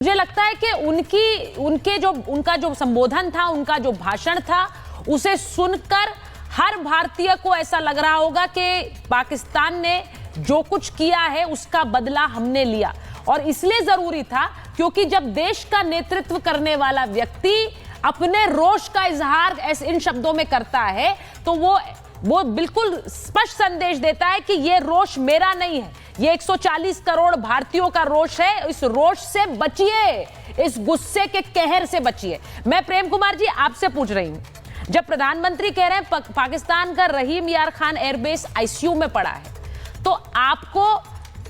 मुझे लगता है कि उनका जो संबोधन था, उनका जो भाषण था, उसे सुनकर हर भारतीय को ऐसा लग रहा होगा कि पाकिस्तान ने जो कुछ किया है उसका बदला हमने लिया। और इसलिए जरूरी था क्योंकि जब देश का नेतृत्व करने वाला व्यक्ति अपने रोष का इजहार इन शब्दों में करता है तो वो बिल्कुल स्पष्ट संदेश देता है कि ये रोष मेरा नहीं है, ये 140 करोड़ भारतीयों का रोष है। इस रोष से बचिए, इस गुस्से के कहर से बचिए। मैं प्रेम कुमार जी आपसे पूछ रही हूं, जब प्रधानमंत्री कह रहे हैं पाकिस्तान का रहीम यार खान एयरबेस आईसीयू में पड़ा है, तो आपको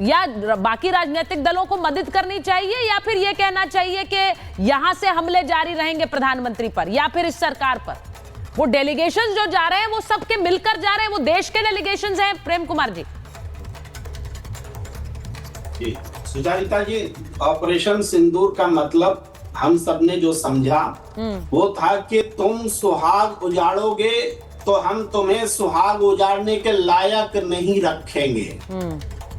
या बाकी राजनीतिक दलों को मदद करनी चाहिए या फिर यह कहना चाहिए कि यहां से हमले जारी रहेंगे प्रधानमंत्री पर या फिर इस सरकार पर? वो डेलीगेशंस जो जा रहे हैं वो सबके मिलकर जा रहे हैं, वो देश के डेलीगेशंस हैं। प्रेम कुमार जी। सुजाता जी, ऑपरेशन सिंदूर का मतलब हम सबने जो समझा वो था कि तुम सुहाग उजाड़ोगे तो हम तुम्हें सुहाग उजाड़ने के लायक नहीं रखेंगे।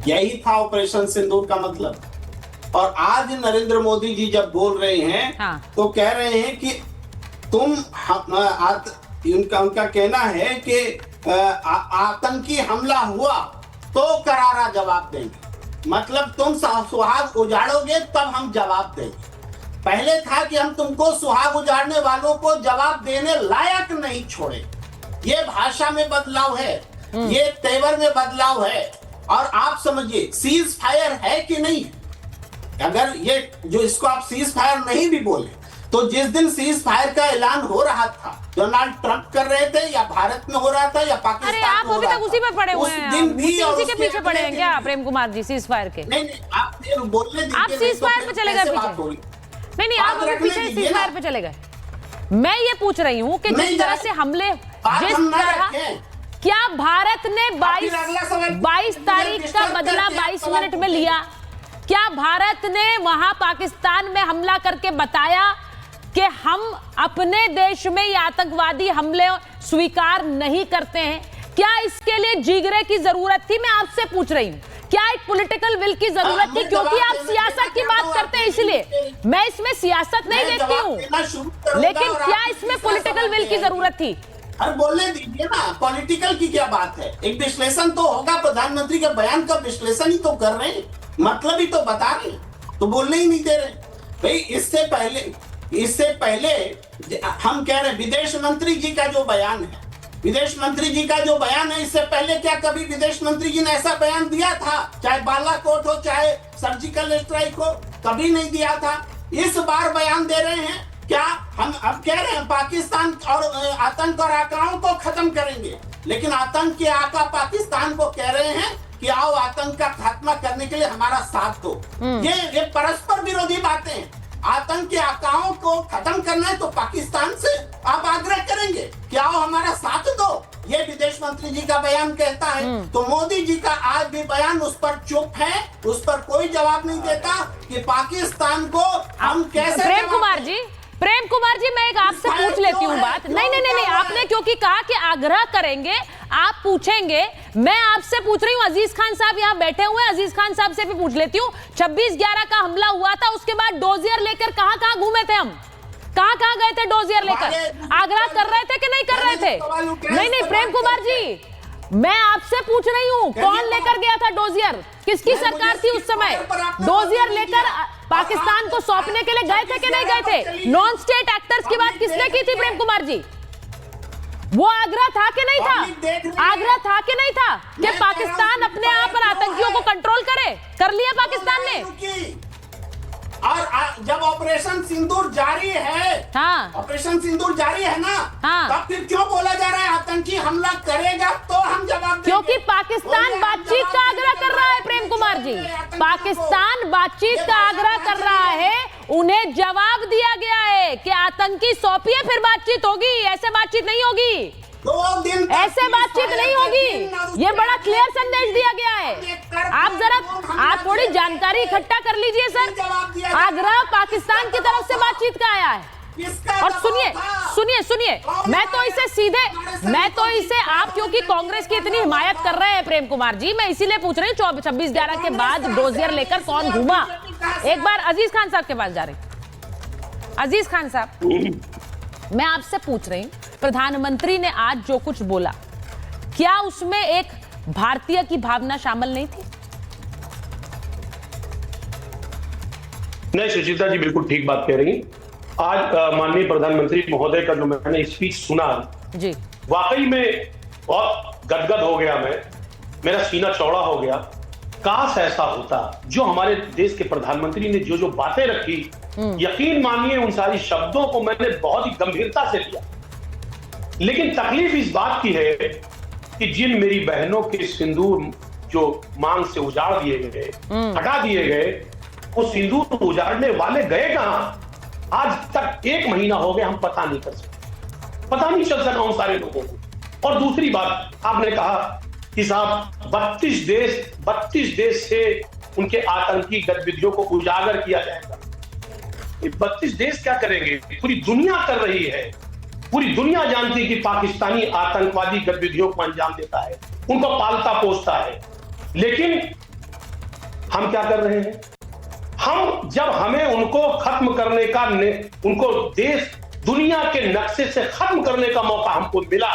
यही था ऑपरेशन सिंदूर का मतलब। और आज नरेंद्र मोदी जी जब बोल रहे हैं तो कह रहे हैं कि तुम उनका कहना है कि आतंकी हमला हुआ तो करारा जवाब देंगे, मतलब तुम सुहाग उजाड़ोगे तब हम जवाब देंगे। पहले था कि हम तुमको सुहाग उजाड़ने वालों को जवाब देने लायक नहीं छोड़े। ये भाषा में बदलाव है, ये तेवर में बदलाव है। और आप समझिए सीज फायर है कि नहीं। अगर ये जो इसको आप सीज फायर नहीं भी बोले तो जिस दिन सीज फायर का ऐलान हो रहा था, डोनाल्ड ट्रंप कर रहे थे या भारत में हो रहा था या पाकिस्तान में हो रहा था, आप अभी तक उसी में पड़े हुए हैं, दिन भी उसी के पीछे पड़े हैं क्या प्रेम कुमार जी सीज फायर के? नहीं, आप बोलने दीजिए, आप सीज फायर पे चले गए पीछे। नहीं, आप अभी पीछे सीज फायर पे चले गए। मैं ये पूछ रही हूँ कि जिस तरह से हमले, जिस तरह क्या भारत ने 22 तारीख का बदला 22 मिनट में लिया? क्या भारत ने वहां पाकिस्तान में हमला करके बताया कि हम अपने देश में ये आतंकवादी हमले स्वीकार नहीं करते हैं? क्या इसके लिए जिगरे की जरूरत थी? मैं आपसे पूछ रही हूँ, क्या एक पॉलिटिकल विल की जरूरत थी? क्योंकि आप सियासत की बात करते हैं इसलिए मैं इसमें सियासत नहीं देखती हूँ, लेकिन क्या इसमें पॉलिटिकल विल की जरूरत थी? अरे बोलने दीजिए ना, पॉलिटिकल की क्या बात है? एक विश्लेषण तो होगा, प्रधानमंत्री के बयान का विश्लेषण ही तो कर रहे हैं, मतलब ही तो बता रहे, तो बोलने ही नहीं दे रहे भाई। इससे पहले हम कह रहे हैं विदेश मंत्री जी का जो बयान है, विदेश मंत्री जी का जो बयान है, इससे पहले क्या कभी विदेश मंत्री जी ने ऐसा बयान दिया था? चाहे बालाकोट हो चाहे सर्जिकल स्ट्राइक हो, कभी नहीं दिया था। इस बार बयान दे रहे हैं। क्या हम अब कह रहे हैं पाकिस्तान और आतंक और आकाओं को खत्म करेंगे, लेकिन आतंक के आका पाकिस्तान को कह रहे हैं कि आओ आतंक का खात्मा करने के लिए हमारा साथ दो। ये परस्पर विरोधी बातें हैं। आतंक के आकाओं को खत्म करना है तो पाकिस्तान से आप आग्रह करेंगे कि आओ हमारा साथ दो, ये विदेश मंत्री जी का बयान कहता है। तो मोदी जी का आज भी बयान उस पर चुप है, उस पर कोई जवाब नहीं देता कि पाकिस्तान को हम कैसे। प्रेम कुमार जी मैं एक आपसे पूछ लेती हूँ बात। नहीं, आपने क्योंकि कहा कि आग्रह करेंगे, आप पूछेंगे, मैं आपसे पूछ रही हूँ। अजीज खान साहब यहाँ बैठे हुए हैं, अजीज खान साहब से भी पूछ लेती हूँ। 26/11 का हमला हुआ था, उसके बाद डोजियर लेकर कहाँ घूमे थे हम? कहाँ गए थे डोजियर लेकर? आग्रह कर रहे थे कि नहीं कर रहे थे? नहीं, प्रेम कुमार जी मैं आपसे पूछ रही हूँ, कौन लेकर गया था डोजियर? किसकी सरकार थी उस समय? डोजियर लेकर पाकिस्तान को सौंपने के लिए गए थे कि नहीं गए थे? नॉन स्टेट एक्टर्स की बात किसने की थी प्रेम कुमार जी? वो आग्रह था कि नहीं था? आग्रह था कि नहीं था कि पाकिस्तान अपने आप पर आतंकियों को कंट्रोल करे? कर लिया पाकिस्तान ने। और जब ऑपरेशन सिंदूर जारी है, ऑपरेशन सिंदूर जारी है ना, तब फिर क्यों बोला जा रहा है आतंकी हमला करेगा तो हम जवाब देंगे? क्योंकि पाकिस्तान बातचीत का आग्रह कर रहा है प्रेम कुमार जी, पाकिस्तान बातचीत का आग्रह कर रहा है। उन्हें जवाब दिया गया है कि आतंकी सौंपिए फिर बातचीत होगी, ऐसे बातचीत नहीं होगी, 2 दिन ऐसे बातचीत नहीं होगी। ये बड़ा क्लियर संदेश दिया गया है। आप थोड़ी जानकारी इकट्ठा कर लीजिए सर। आग्रह पाकिस्तान की तरफ से बातचीत का आया है। और सुनिए, मैं तो इसे आप क्योंकि कांग्रेस की इतनी हिमायत कर रहे हैं प्रेम कुमार जी, मैं इसीलिए पूछ रही हूँ 26/11 के बाद डोजियर लेकर कौन घूमा? एक बार अजीज खान साहब के पास जा रही। अजीज खान साहब, मैं आपसे पूछ रही हूं, प्रधानमंत्री ने आज जो कुछ बोला, क्या उसमें एक भारतीय की भावना शामिल नहीं थी? नहीं सुचिता जी, बिल्कुल ठीक बात कह रही। आज माननीय प्रधानमंत्री महोदय का जो मैंने स्पीच सुना जी, वाकई में बहुत गदगद हो गया। मेरा सीना चौड़ा हो गया। काश ऐसा होता। जो हमारे देश के प्रधानमंत्री ने जो जो बातें रखी, यकीन मानिए उन सारी शब्दों को मैंने बहुत ही गंभीरता से लिया। लेकिन तकलीफ इस बात की है कि जिन मेरी बहनों के सिंदूर जो मांग से उजाड़ दिए गए, हटा दिए गए, वो सिंदूर उजाड़ने वाले गए कहां? आज तक 1 महीना हो गया, हम पता नहीं कर सके, पता नहीं चल सका उन सारे लोगों को। और दूसरी बात, आपने कहा कि साहब 32 देश से उनके आतंकी गतिविधियों को उजागर किया जाएगा। 32 देश क्या करेंगे? पूरी दुनिया कर रही है। पूरी दुनिया जानती है कि पाकिस्तानी आतंकवादी गतिविधियों को अंजाम देता है, उनको पालता पोसता है। लेकिन हम क्या कर रहे हैं? हम जब हमें उनको खत्म करने का, उनको देश दुनिया के नक्शे से खत्म करने का मौका हमको मिला,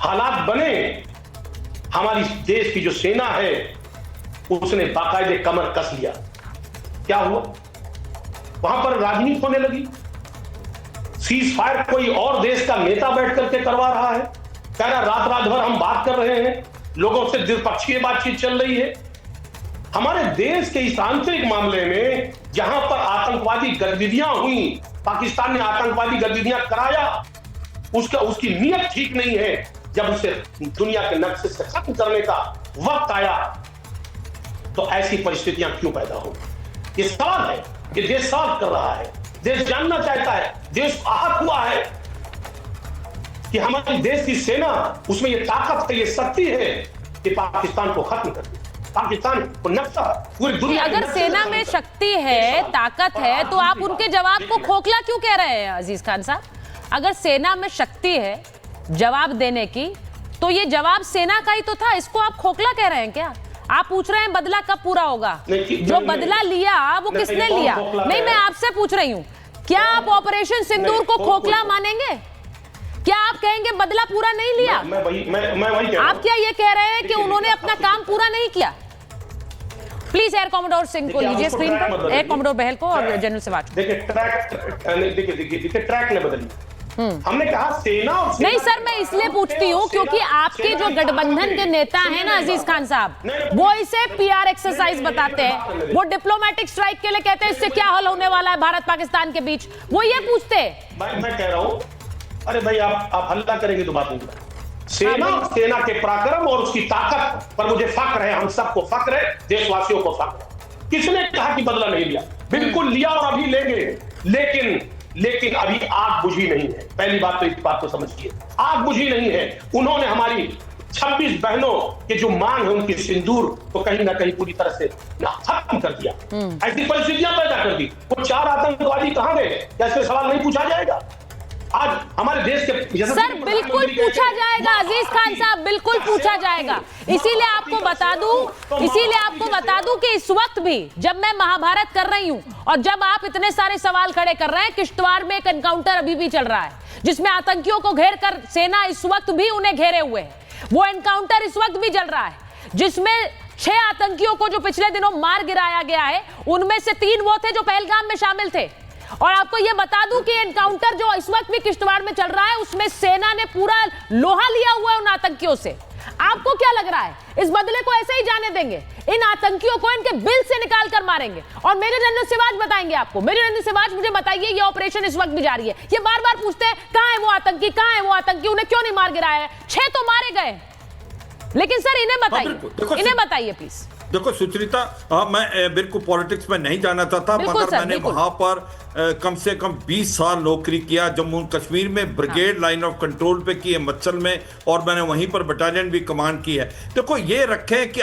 हालात बने, हमारी देश की जो सेना है उसने बाकायदे कमर कस लिया। क्या हुआ? वहां पर राजनीति होने लगी। सीज फायर कोई और देश का नेता बैठ करके करवा रहा है, कह रहा रात भर हम बात कर रहे हैं, लोगों से द्विपक्षीय बातचीत चल रही है। हमारे देश के इस आंतरिक मामले में जहां पर आतंकवादी गतिविधियां हुई, पाकिस्तान ने आतंकवादी गतिविधियां कराया, उसकी नीयत ठीक नहीं है। जब उसे दुनिया के नक्शे से खत्म करने का वक्त आया तो ऐसी परिस्थितियां क्यों पैदा हो? ये सवाल है। ये देश सवाल कर रहा है, देश जानना चाहता है, देश आहत हुआ है कि हमारे देश की सेना, उसमें ये ताकत है, ये शक्ति है कि पाकिस्तान को खत्म कर दे। पाकिस्तान को नक्शा पूरी दुनिया, अगर सेना में शक्ति है, ताकत है, तो आप उनके जवाब को खोखला क्यों कह रहे हैं अजीज खान साहब? अगर सेना में शक्ति है जवाब देने की, तो ये जवाब सेना का ही तो था, इसको आप खोखला कह रहे हैं क्या? आप पूछ रहे हैं बदला कब पूरा होगा? जो बदला लिया वो किसने लिया? नहीं, मैं आपसे पूछ रही हूं, क्या आप ऑपरेशन सिंदूर को खोखला मानेंगे? क्या आप कहेंगे बदला पूरा नहीं लिया? मैं वही कह रहा हूं। आप क्या ये कह रहे हैं कि उन्होंने अपना काम पूरा नहीं किया? प्लीज एयर कॉमोडोर सिंह को लीजिए स्क्रीन पर, एयर कॉमोडोर बहल को और जनरल सिवाच को। देखिए ट्रैक ने बदली। हमने कहा सेना और नहीं सर, मैं इसलिए पूछती हूँ क्योंकि आपके जो गठबंधन के नेता हैं ना अजीज खान साहब, वो इसे पीआर एक्सरसाइज बताते हैं, वो डिप्लोमेटिक स्ट्राइक के लिए कहते हैं इससे क्या हल होने वाला है भारत पाकिस्तान के बीच, वो ये पूछते हैं। मैं कह रहा हूँ, अरे भाई आप हल्ला करेंगे तो बात नहीं। सेना के पराक्रम और उसकी ताकत पर मुझे फख्र है, हम सबको फख्र है, देशवासियों को फख्र है। किसने कहा कि बदला नहीं लिया? बिल्कुल लिया और अभी लेंगे। लेकिन अभी आग बुझी नहीं है। पहली बात तो इस बात को समझिए, आग बुझी नहीं है। उन्होंने हमारी 26 बहनों के जो मांग है उनके सिंदूर को कहीं ना कहीं पूरी तरह से खत्म कर दिया। ऐसी परिस्थितियां पैदा कर दी। वो 4 आतंकवादी कहां गए? क्या इसमें सवाल नहीं पूछा जाएगा? आज हमारे देश के सर बिल्कुल पूछा जाएगा अजीज खान साहब, बिल्कुल पूछा जाएगा। इसीलिए आपको बता दूं कि इस वक्त भी जब मैं महाभारत कर रही हूं और जब आप इतने सारे सवाल खड़े कर रहे हैं, किश्तवाड़ में एक एनकाउंटर अभी भी चल रहा है जिसमें आतंकियों को घेर कर सेना इस वक्त भी उन्हें घेरे हुए है। वो एनकाउंटर इस वक्त भी चल रहा है जिसमें 6 आतंकियों को जो पिछले दिनों मार गिराया गया है, उनमें से 3 वो थे जो पहलगाम में शामिल थे। और आपको यह बता दूं कि एनकाउंटर जो इस वक्त भी किश्तवाड़ में चल रहा है, उसमें सेना ने पूरा लोहा लिया हुआ है उन आतंकियों से। आपको क्या लग रहा है, इस बदले को ऐसे ही जाने देंगे? इन आतंकियों को इनके बिल से निकाल कर मारेंगे। और मेजर जनरल सिवाच बताएंगे आपको। मेजर जनरल सिवाच, मुझे बताइए, ये ऑपरेशन इस वक्त भी जारी है। ये बार बार पूछते हैं कहां है वो आतंकी, कहां है वो आतंकी, उन्हें क्यों नहीं मार गिराया है? 6 तो मारे गए। लेकिन सर इन्हें बताइए प्लीज। देखो सुचरिता, मैं बिल्कुल पॉलिटिक्स में नहीं जाना चाहता, मगर मैंने वहां पर कम से कम 20 साल नौकरी किया। जम्मू कश्मीर में ब्रिगेड लाइन ऑफ कंट्रोल पे की है, मच्छल में, और मैंने वहीं पर बटालियन भी कमांड की है। देखो ये रखें कि